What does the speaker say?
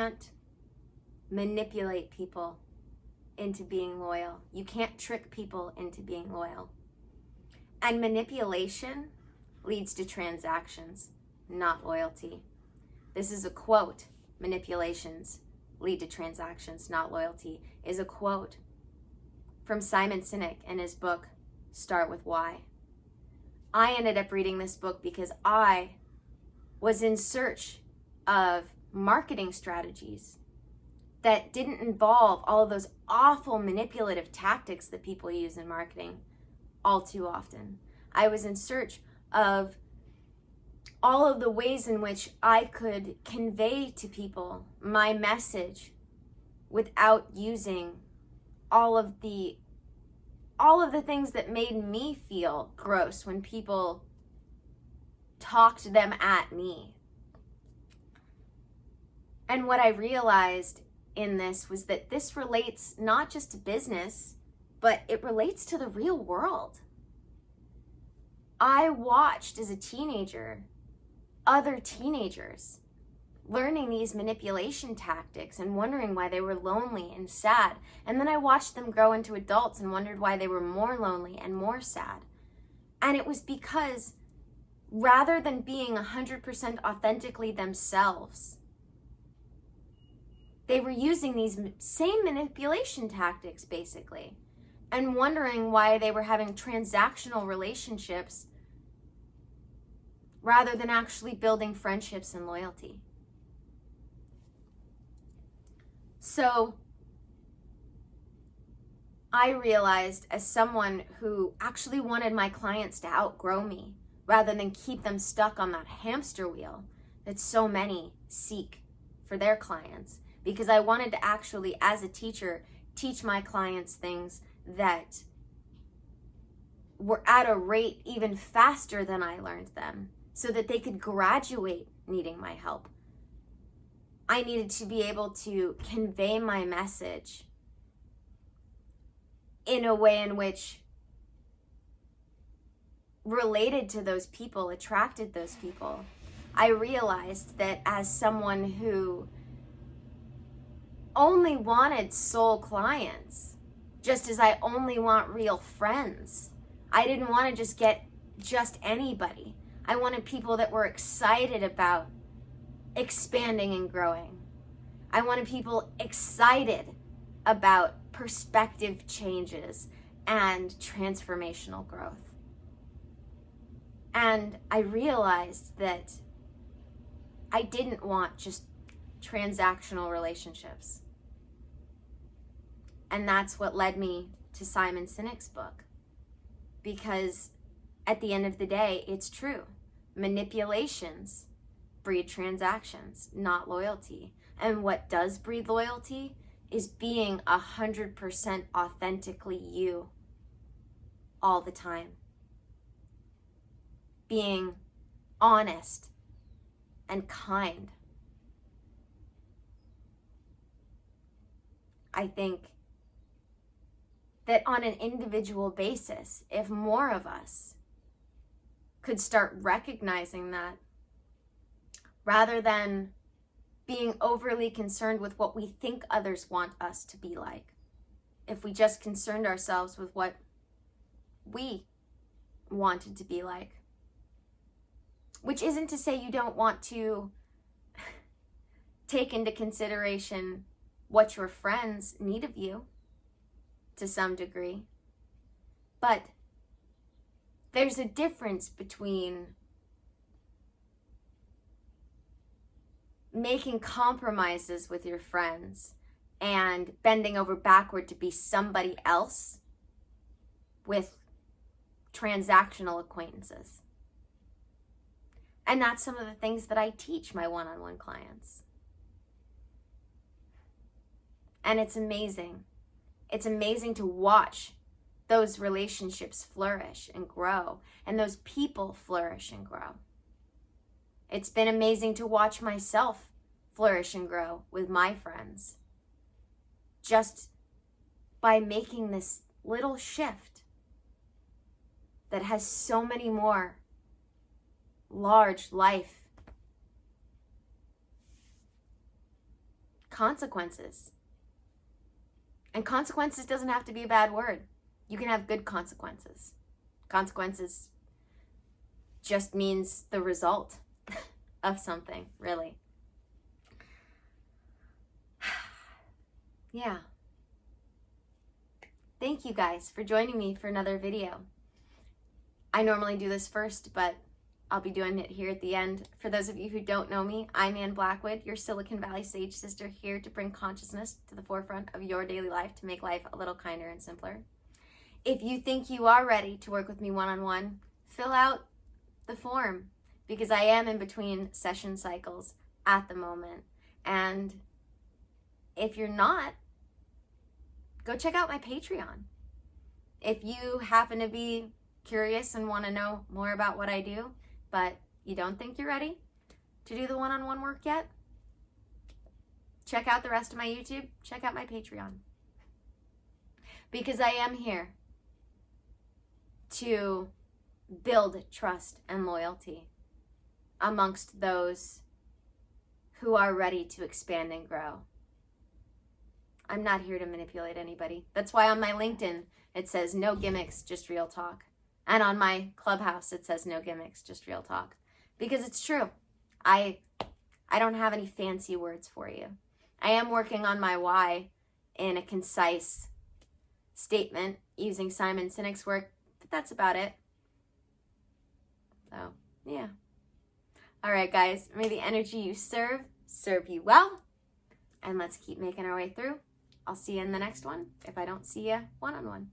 can't manipulate people into being loyal. You can't trick people into being loyal. And manipulation leads to transactions, not loyalty. This is a quote. Manipulations lead to transactions, not loyalty, is a quote from Simon Sinek in his book, Start With Why. I ended up reading this book because I was in search of marketing strategies that didn't involve all of those awful manipulative tactics that people use in marketing all too often. I was in search of all of the ways in which I could convey to people my message without using all of the things that made me feel gross when people talked them at me. And what I realized in this was that this relates not just to business, but it relates to the real world. I watched as a teenager other teenagers learning these manipulation tactics and wondering why they were lonely and sad. And then I watched them grow into adults and wondered why they were more lonely and more sad. And it was because rather than being 100% authentically themselves, they were using these same manipulation tactics, basically, and wondering why they were having transactional relationships rather than actually building friendships and loyalty. So I realized, as someone who actually wanted my clients to outgrow me rather than keep them stuck on that hamster wheel that so many seek for their clients, because I wanted to actually, as a teacher, teach my clients things that were at a rate even faster than I learned them, so that they could graduate needing my help. I needed to be able to convey my message in a way in which related to those people, attracted those people. I realized that as someone who only wanted soul clients, just as I only want real friends, I didn't want to just get just anybody. I wanted people that were excited about expanding and growing. I wanted people excited about perspective changes and transformational growth. And I realized that I didn't want just transactional relationships. And that's what led me to Simon Sinek's book. Because at the end of the day, it's true. Manipulations breed transactions, not loyalty. And what does breed loyalty is being 100% authentically you all the time. Being honest and kind. I think that on an individual basis, if more of us could start recognizing that, rather than being overly concerned with what we think others want us to be like, if we just concerned ourselves with what we wanted to be like. Which isn't to say you don't want to take into consideration what your friends need of you to some degree. But there's a difference between making compromises with your friends and bending over backward to be somebody else with transactional acquaintances. And that's some of the things that I teach my one-on-one clients. And it's amazing. It's amazing to watch those relationships flourish and grow, and those people flourish and grow. It's been amazing to watch myself flourish and grow with my friends, just by making this little shift that has so many more large life consequences. And consequences doesn't have to be a bad word. You can have good consequences. Consequences just means the result of something, really. Yeah. Thank you guys for joining me for another video. I normally do this first, but I'll be doing it here at the end. For those of you who don't know me, I'm Ann Blackwood, your Silicon Valley Sage Sister, here to bring consciousness to the forefront of your daily life to make life a little kinder and simpler. If you think you are ready to work with me one-on-one, fill out the form, because I am in between session cycles at the moment. And if you're not, go check out my Patreon. If you happen to be curious and want to know more about what I do, but you don't think you're ready to do the one-on-one work yet, check out the rest of my YouTube, check out my Patreon. Because I am here to build trust and loyalty amongst those who are ready to expand and grow. I'm not here to manipulate anybody. That's why on my LinkedIn it says no gimmicks, just real talk. And on my Clubhouse it says no gimmicks, just real talk. Because it's true. I don't have any fancy words for you. I am working on my why in a concise statement using Simon Sinek's work, but that's about it. So, yeah. All right, guys, may the energy you serve you well. And let's keep making our way through. I'll see you in the next one if I don't see you one-on-one.